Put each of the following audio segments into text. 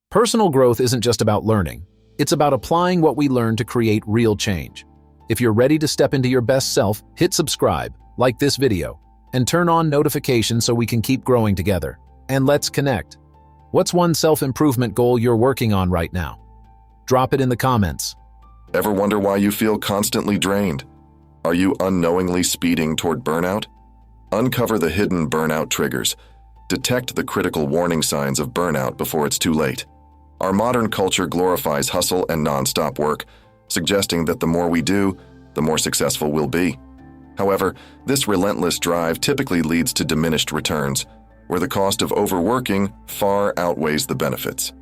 Personal growth isn't just about learning. It's about applying what we learn to create real change. If you're ready to step into your best self, hit subscribe, like this video, and turn on notifications so we can keep growing together. And let's connect. What's one self-improvement goal you're working on right now? Drop it in the comments. Ever wonder why you feel constantly drained? Are you unknowingly speeding toward burnout? Uncover the hidden burnout triggers. Detect the critical warning signs of burnout before it's too late. Our modern culture glorifies hustle and non-stop work, suggesting that the more we do, the more successful we'll be. However, this relentless drive typically leads to diminished returns, where the cost of overworking far outweighs the benefits.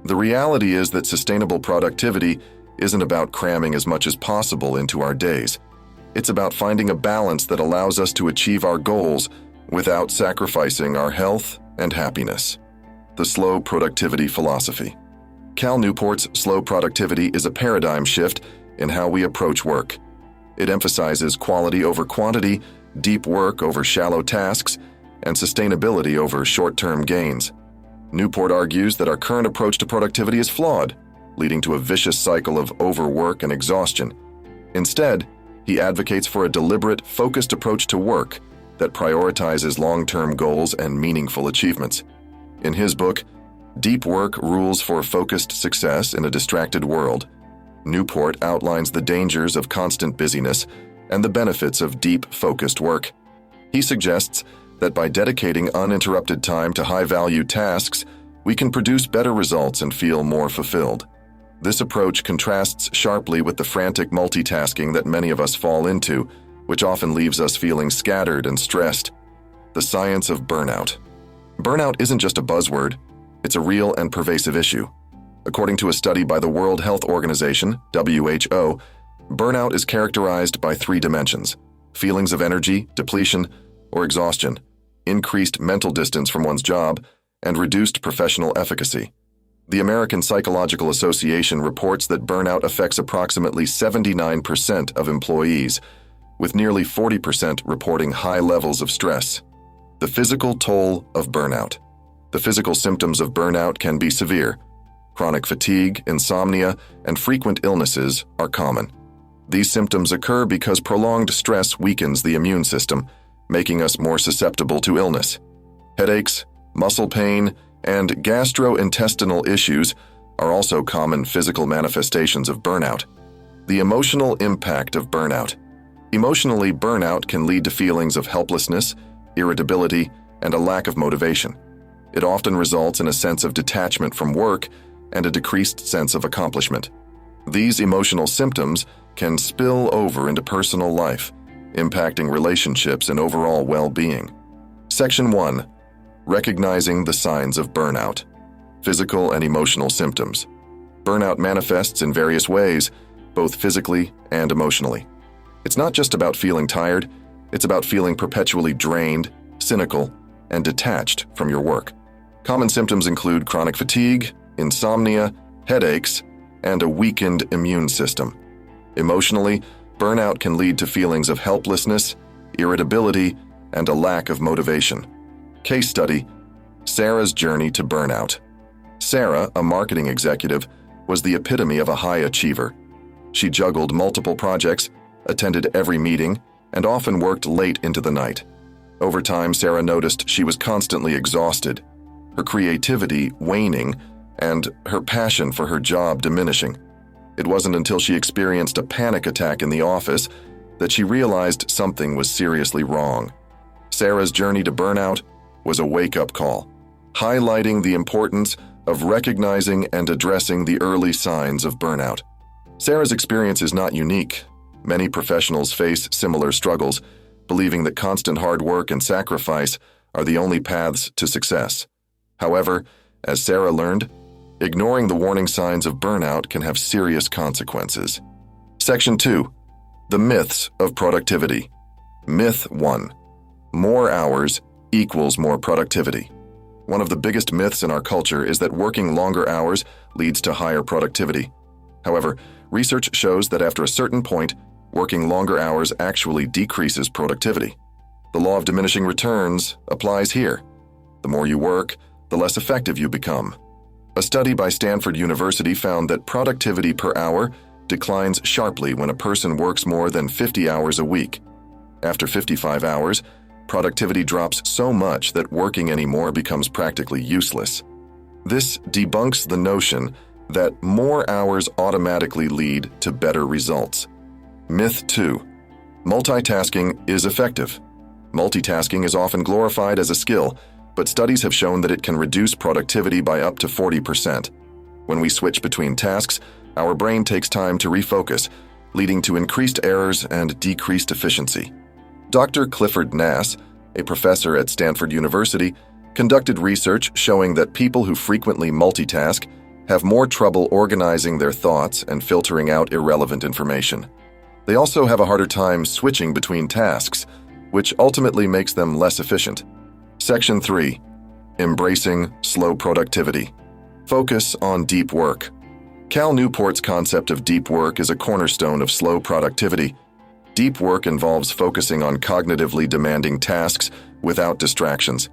The reality is that sustainable productivity isn't about cramming as much as possible into our days. It's about finding a balance that allows us to achieve our goals without sacrificing our health and happiness. The slow productivity philosophy. Cal Newport's slow productivity is a paradigm shift in how we approach work. It emphasizes quality over quantity, deep work over shallow tasks, and sustainability over short-term gains. Newport argues that our current approach to productivity is flawed, leading to a vicious cycle of overwork and exhaustion. Instead, he advocates for a deliberate, focused approach to work that prioritizes long-term goals and meaningful achievements. In his book, Deep Work: Rules for Focused Success in a Distracted World, Newport outlines the dangers of constant busyness and the benefits of deep, focused work. He suggests that by dedicating uninterrupted time to high-value tasks, we can produce better results and feel more fulfilled. This approach contrasts sharply with the frantic multitasking that many of us fall into, which often leaves us feeling scattered and stressed. The science of burnout. Burnout isn't just a buzzword, it's a real and pervasive issue. According to a study by the World Health Organization, WHO, burnout is characterized by three dimensions: feelings of energy, depletion, or exhaustion, increased mental distance from one's job, and reduced professional efficacy. The American Psychological Association reports that burnout affects approximately 79% of employees, with nearly 40% reporting high levels of stress. The physical toll of burnout. The physical symptoms of burnout can be severe. Chronic fatigue, insomnia, and frequent illnesses are common. These symptoms occur because prolonged stress weakens the immune system, making us more susceptible to illness. Headaches, muscle pain, and gastrointestinal issues are also common physical manifestations of burnout. The emotional impact of burnout. Emotionally, burnout can lead to feelings of helplessness, irritability, and a lack of motivation. It often results in a sense of detachment from work and a decreased sense of accomplishment. These emotional symptoms can spill over into personal life, impacting relationships and overall well-being. Section 1. Recognizing the signs of burnout. Physical and emotional symptoms. Burnout manifests in various ways, both physically and emotionally. It's not just about feeling tired, it's about feeling perpetually drained, cynical, and detached from your work. Common symptoms include chronic fatigue, insomnia, headaches, and a weakened immune system. Emotionally, burnout can lead to feelings of helplessness, irritability, and a lack of motivation. Case study: Sarah's journey to burnout. Sarah, a marketing executive, was the epitome of a high achiever. She juggled multiple projects, attended every meeting, and often worked late into the night. Over time, Sarah noticed she was constantly exhausted, her creativity waning, and her passion for her job diminishing. It wasn't until she experienced a panic attack in the office that she realized something was seriously wrong. Sarah's journey to burnout was a wake-up call, highlighting the importance of recognizing and addressing the early signs of burnout. Sarah's experience is not unique. Many professionals face similar struggles, believing that constant hard work and sacrifice are the only paths to success. However, as Sarah learned, ignoring the warning signs of burnout can have serious consequences. Section 2. The myths of productivity. Myth 1. More hours equals more productivity. One of the biggest myths in our culture is that working longer hours leads to higher productivity. However, research shows that after a certain point, working longer hours actually decreases productivity. The law of diminishing returns applies here. The more you work, the less effective you become. A study by Stanford University found that productivity per hour declines sharply when a person works more than 50 hours a week. After 55 hours, productivity drops so much that working anymore becomes practically useless. This debunks the notion that more hours automatically lead to better results. Myth 2. Multitasking is effective. Multitasking is often glorified as a skill, but studies have shown that it can reduce productivity by up to 40%. When we switch between tasks, our brain takes time to refocus, leading to increased errors and decreased efficiency. Dr. Clifford Nass, a professor at Stanford University, conducted research showing that people who frequently multitask have more trouble organizing their thoughts and filtering out irrelevant information. They also have a harder time switching between tasks, which ultimately makes them less efficient. Section 3. Embracing slow productivity. Focus on deep work. Cal Newport's concept of deep work is a cornerstone of slow productivity. Deep work involves focusing on cognitively demanding tasks without distractions.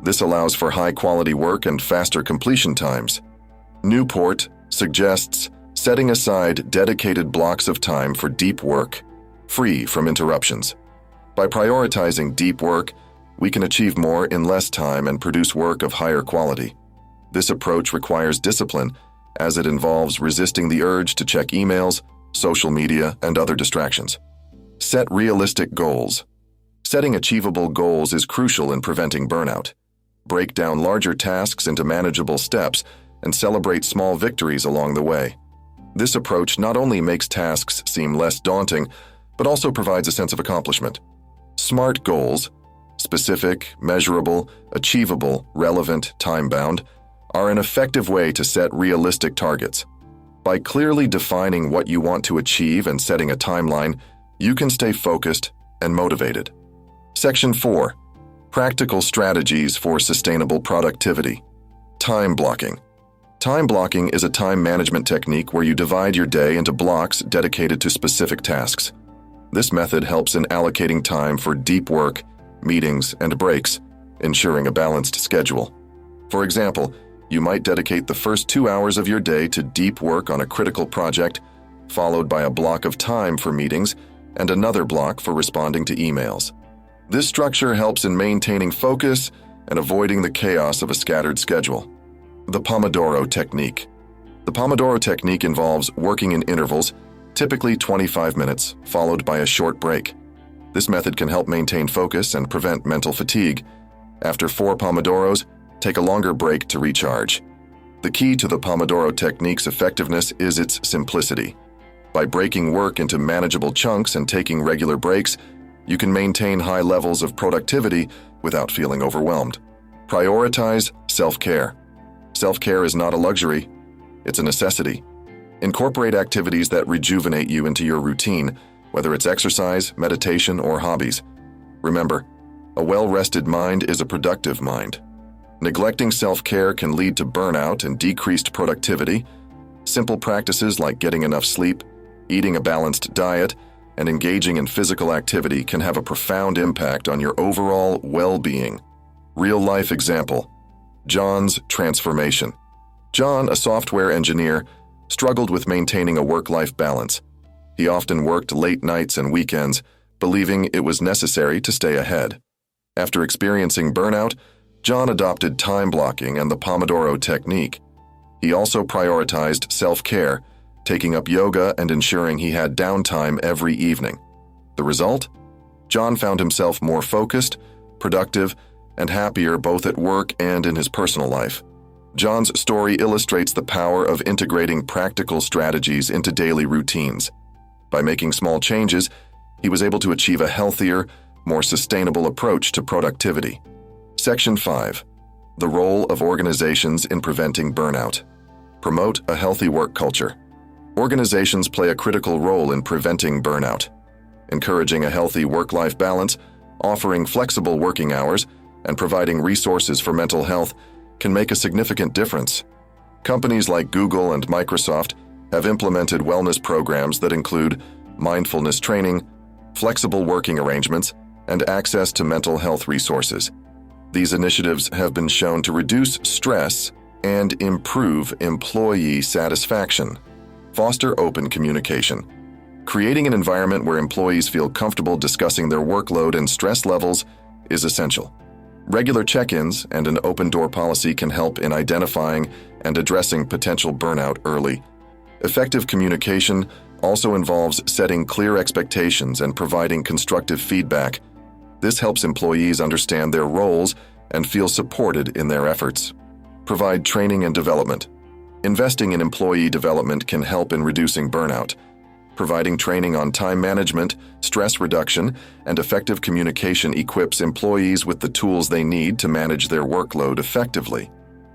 This allows for high-quality work and faster completion times. Newport suggests setting aside dedicated blocks of time for deep work, free from interruptions. By prioritizing deep work, we can achieve more in less time and produce work of higher quality. This approach requires discipline, as it involves resisting the urge to check emails, social media, and other distractions. Set realistic goals. Setting achievable goals is crucial in preventing burnout. Break down larger tasks into manageable steps and celebrate small victories along the way. This approach not only makes tasks seem less daunting, but also provides a sense of accomplishment. SMART goals, specific, measurable, achievable, relevant, time-bound, are an effective way to set realistic targets. By clearly defining what you want to achieve and setting a timeline, you can stay focused and motivated. Section 4. Practical strategies for sustainable productivity. Time blocking. Time blocking is a time management technique where you divide your day into blocks dedicated to specific tasks. This method helps in allocating time for deep work, meetings, and breaks, ensuring a balanced schedule. For example, you might dedicate the first 2 hours of your day to deep work on a critical project, followed by a block of time for meetings and another block for responding to emails. This structure helps in maintaining focus and avoiding the chaos of a scattered schedule. The Pomodoro Technique. The Pomodoro Technique involves working in intervals, typically 25 minutes, followed by a short break. This method can help maintain focus and prevent mental fatigue. After 4 Pomodoros, take a longer break to recharge. The key to the Pomodoro Technique's effectiveness is its simplicity. By breaking work into manageable chunks and taking regular breaks, you can maintain high levels of productivity without feeling overwhelmed. Prioritize self-care. Self-care is not a luxury, it's a necessity. Incorporate activities that rejuvenate you into your routine, whether it's exercise, meditation, or hobbies. Remember, a well-rested mind is a productive mind. Neglecting self-care can lead to burnout and decreased productivity. Simple practices like getting enough sleep, eating a balanced diet, and engaging in physical activity can have a profound impact on your overall well-being. Real-life example: John's transformation. John, a software engineer, struggled with maintaining a work-life balance. He often worked late nights and weekends, believing it was necessary to stay ahead. After experiencing burnout, John adopted time blocking and the Pomodoro Technique. He also prioritized self-care, taking up yoga and ensuring he had downtime every evening. The result? John found himself more focused, productive, and happier both at work and in his personal life. John's story illustrates the power of integrating practical strategies into daily routines. By making small changes, he was able to achieve a healthier, more sustainable approach to productivity. Section 5. The role of organizations in preventing burnout. Promote a healthy work culture. Organizations play a critical role in preventing burnout. Encouraging a healthy work-life balance, offering flexible working hours, and providing resources for mental health can make a significant difference. Companies like Google and Microsoft have implemented wellness programs that include mindfulness training, flexible working arrangements, and access to mental health resources. These initiatives have been shown to reduce stress and improve employee satisfaction. Foster open communication. Creating an environment where employees feel comfortable discussing their workload and stress levels is essential. Regular check-ins and an open-door policy can help in identifying and addressing potential burnout early. Effective communication also involves setting clear expectations and providing constructive feedback. This helps employees understand their roles and feel supported in their efforts. Provide training and development. Investing in employee development can help in reducing burnout. Providing training on time management, stress reduction, and effective communication equips employees with the tools they need to manage their workload effectively.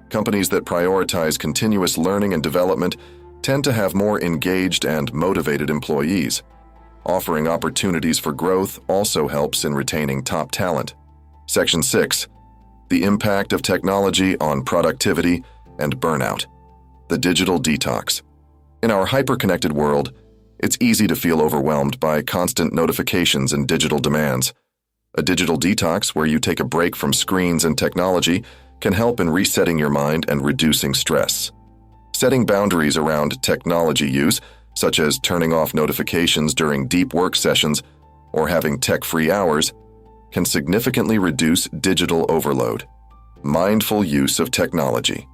Companies that prioritize continuous learning and development tend to have more engaged and motivated employees. Offering opportunities for growth also helps in retaining top talent. Section 6. The impact of technology on productivity and burnout. The digital detox. In our hyper-connected world, it's easy to feel overwhelmed by constant notifications and digital demands. A digital detox where you take a break from screens and technology can help in resetting your mind and reducing stress. Setting boundaries around technology use, such as turning off notifications during deep work sessions or having tech-free hours, can significantly reduce digital overload. Mindful use of technology.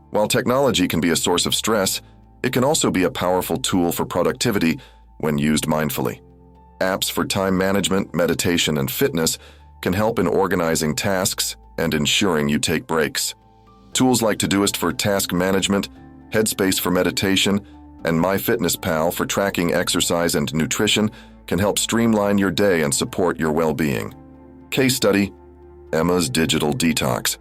While technology can be a source of stress, it can also be a powerful tool for productivity when used mindfully. Apps for time management, meditation, and fitness can help in organizing tasks and ensuring you take breaks. Tools like Todoist for task management, Headspace for meditation, and MyFitnessPal for tracking exercise and nutrition can help streamline your day and support your well-being. Case study: Emma's digital detox.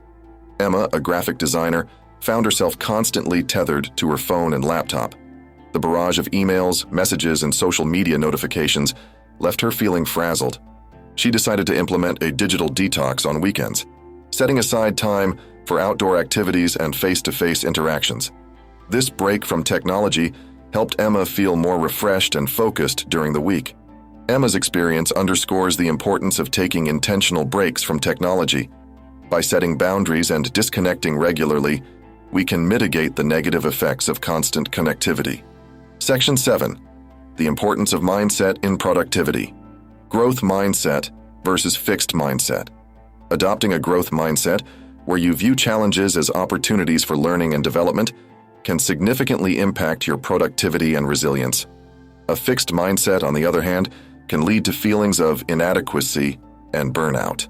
Emma, a graphic designer, found herself constantly tethered to her phone and laptop. The barrage of emails, messages, and social media notifications left her feeling frazzled. She decided to implement a digital detox on weekends, setting aside time for outdoor activities and face-to-face interactions. This break from technology helped Emma feel more refreshed and focused during the week. Emma's experience underscores the importance of taking intentional breaks from technology. By setting boundaries and disconnecting regularly, we can mitigate the negative effects of constant connectivity. Section 7. The importance of mindset in productivity. Growth mindset versus fixed mindset. Adopting a growth mindset, where you view challenges as opportunities for learning and development, can significantly impact your productivity and resilience. A fixed mindset, on the other hand, can lead to feelings of inadequacy and burnout.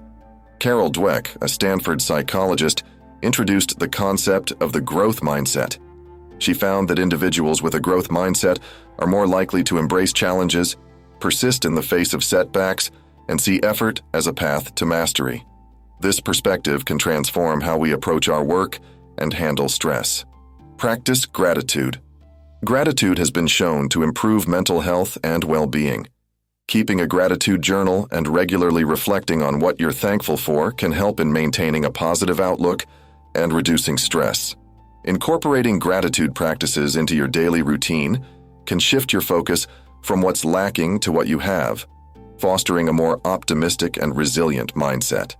Carol Dweck, a Stanford psychologist, introduced the concept of the growth mindset. She found that individuals with a growth mindset are more likely to embrace challenges, persist in the face of setbacks, and see effort as a path to mastery. This perspective can transform how we approach our work and handle stress. Practice gratitude. Gratitude has been shown to improve mental health and well-being. Keeping a gratitude journal and regularly reflecting on what you're thankful for can help in maintaining a positive outlook and reducing stress. Incorporating gratitude practices into your daily routine can shift your focus from what's lacking to what you have, fostering a more optimistic and resilient mindset.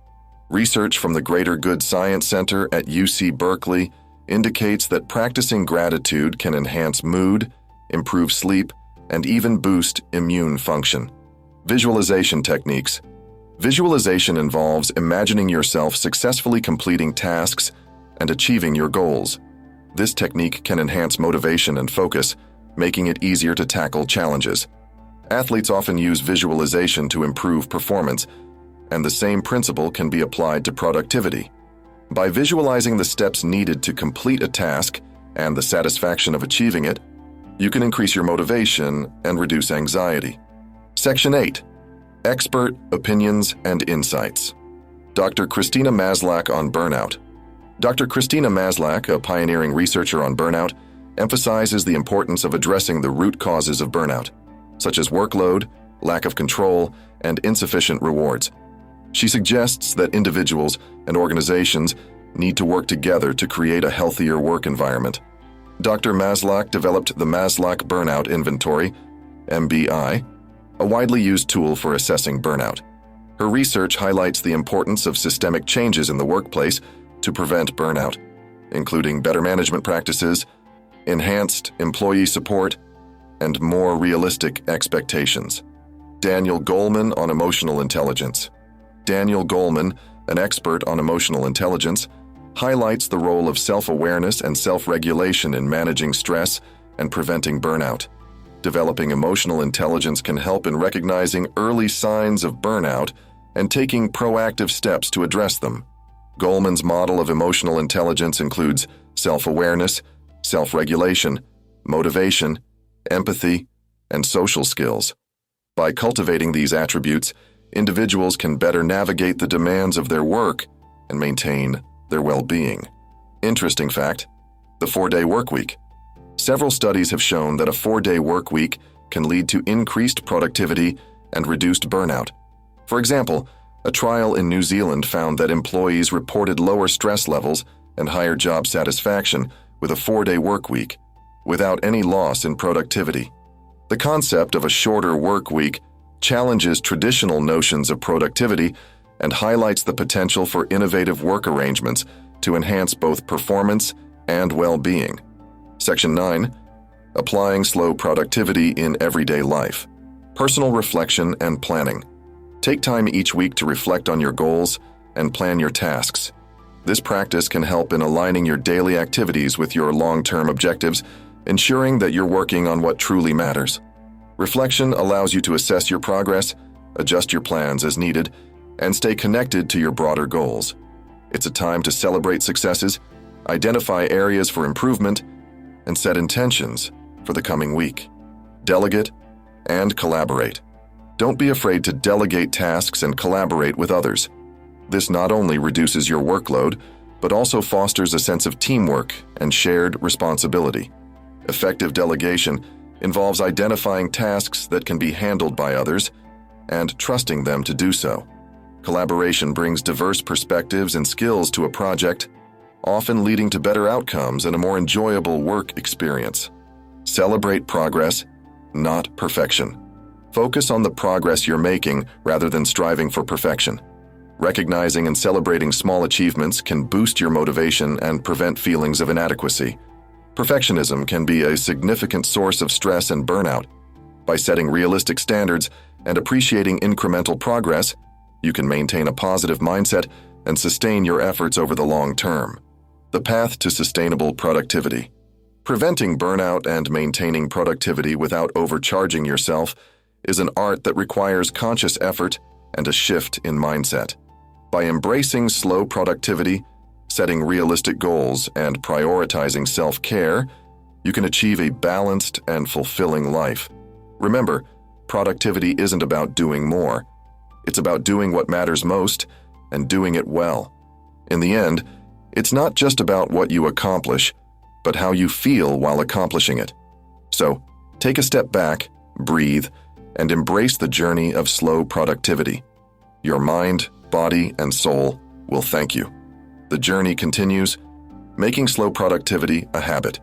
Research from the Greater Good Science Center at UC Berkeley indicates that practicing gratitude can enhance mood, improve sleep, and even boost immune function. Visualization techniques. Visualization involves imagining yourself successfully completing tasks and achieving your goals. This technique can enhance motivation and focus, making it easier to tackle challenges. Athletes often use visualization to improve performance, and the same principle can be applied to productivity. By visualizing the steps needed to complete a task and the satisfaction of achieving it, you can increase your motivation and reduce anxiety. Section 8. Expert Opinions and Insights. Dr. Christina Maslach on burnout. Dr. Christina Maslach, a pioneering researcher on burnout, emphasizes the importance of addressing the root causes of burnout, such as workload, lack of control, and insufficient rewards. She suggests that individuals and organizations need to work together to create a healthier work environment. Dr. Maslach developed the Maslach Burnout Inventory, MBI, a widely used tool for assessing burnout. Her research highlights the importance of systemic changes in the workplace to prevent burnout. including better management practices, enhanced employee support, and more realistic expectations. Daniel Goleman on emotional intelligence. Daniel Goleman, an expert on emotional intelligence, highlights the role of self-awareness and self-regulation in managing stress and preventing burnout. Developing emotional intelligence can help in recognizing early signs of burnout and taking proactive steps to address them. Goleman's model of emotional intelligence includes self-awareness, self-regulation, motivation, empathy, and social skills. By cultivating these attributes, individuals can better navigate the demands of their work and maintain their well-being. Interesting fact: the 4-day workweek. Several studies have shown that a 4-day workweek can lead to increased productivity and reduced burnout. For example, a trial in New Zealand found that employees reported lower stress levels and higher job satisfaction with a 4-day workweek, without any loss in productivity. The concept of a shorter work week challenges traditional notions of productivity and highlights the potential for innovative work arrangements to enhance both performance and well-being. Section 9. Applying slow productivity in everyday life. Personal reflection and planning. Take time each week to reflect on your goals and plan your tasks. This practice can help in aligning your daily activities with your long-term objectives, ensuring that you're working on what truly matters. Reflection allows you to assess your progress, adjust your plans as needed, and stay connected to your broader goals. It's a time to celebrate successes, identify areas for improvement, and set intentions for the coming week. Delegate and collaborate. Don't be afraid to delegate tasks and collaborate with others. This not only reduces your workload, but also fosters a sense of teamwork and shared responsibility. Effective delegation involves identifying tasks that can be handled by others and trusting them to do so. Collaboration brings diverse perspectives and skills to a project, often leading to better outcomes and a more enjoyable work experience. Celebrate progress, not perfection. Focus on the progress you're making rather than striving for perfection. Recognizing and celebrating small achievements can boost your motivation and prevent feelings of inadequacy. Perfectionism can be a significant source of stress and burnout. By setting realistic standards and appreciating incremental progress, you can maintain a positive mindset and sustain your efforts over the long term. The path to sustainable productivity. Preventing burnout and maintaining productivity without overcharging yourself is an art that requires conscious effort and a shift in mindset. By embracing slow productivity, setting realistic goals, and prioritizing self-care, you can achieve a balanced and fulfilling life. Remember, productivity isn't about doing more. It's about doing what matters most and doing it well. In the end, it's not just about what you accomplish, but how you feel while accomplishing it. So, take a step back, breathe, and embrace the journey of slow productivity. Your mind, body, and soul will thank you. The journey continues, making slow productivity a habit.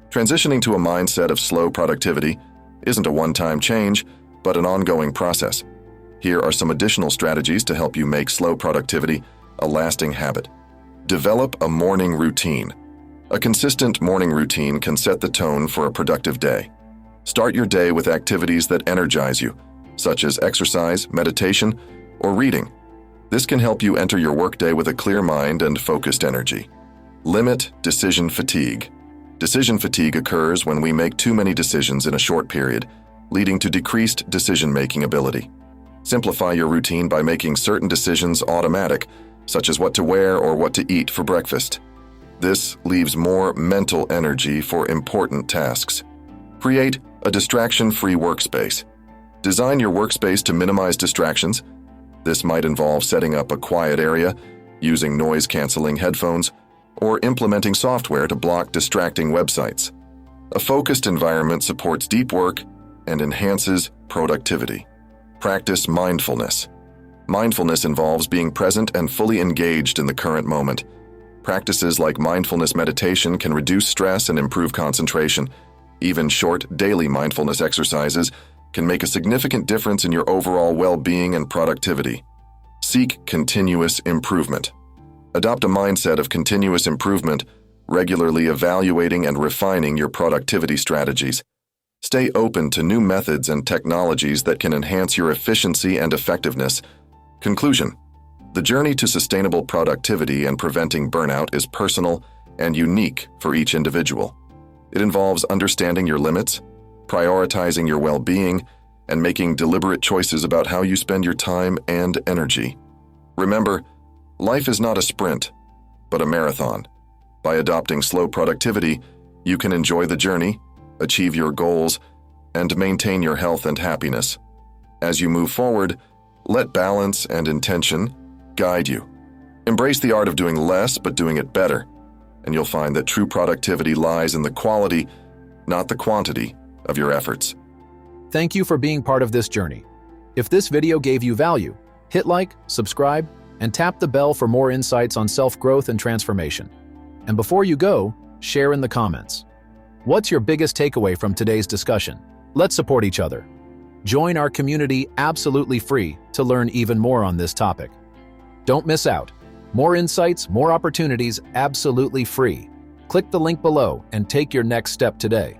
Transitioning to a mindset of slow productivity isn't a one-time change, but an ongoing process. Here are some additional strategies to help you make slow productivity a lasting habit. Develop a morning routine. A consistent morning routine can set the tone for a productive day. Start your day with activities that energize you, such as exercise, meditation, or reading. This can help you enter your workday with a clear mind and focused energy. Limit decision fatigue. Decision fatigue occurs when we make too many decisions in a short period, leading to decreased decision-making ability. Simplify your routine by making certain decisions automatic, such as what to wear or what to eat for breakfast. This leaves more mental energy for important tasks. Create a distraction-free workspace. Design your workspace to minimize distractions. This might involve setting up a quiet area, using noise-canceling headphones, or implementing software to block distracting websites. A focused environment supports deep work and enhances productivity. Practice mindfulness. Mindfulness involves being present and fully engaged in the current moment. Practices like mindfulness meditation can reduce stress and improve concentration. Even short, daily mindfulness exercises can make a significant difference in your overall well-being and productivity. Seek continuous improvement. Adopt a mindset of continuous improvement regularly evaluating and refining your productivity strategies. Stay open to new methods and technologies that can enhance your efficiency and effectiveness. Conclusion: the journey to sustainable productivity and preventing burnout is personal and unique for each individual. It involves understanding your limits, prioritizing your well-being, and making deliberate choices about how you spend your time and energy. Remember, life is not a sprint, but a marathon. By adopting slow productivity, you can enjoy the journey, achieve your goals, and maintain your health and happiness. As you move forward, let balance and intention guide you. Embrace the art of doing less but doing it better, and you'll find that true productivity lies in the quality, not the quantity, of your efforts. Thank you for being part of this journey. If this video gave you value, hit like, subscribe, and tap the bell for more insights on self-growth and transformation. And before you go, share in the comments. What's your biggest takeaway from today's discussion? Let's support each other. Join our community absolutely free to learn even more on this topic. Don't miss out. More insights, more opportunities, absolutely free. Click the link below and take your next step today.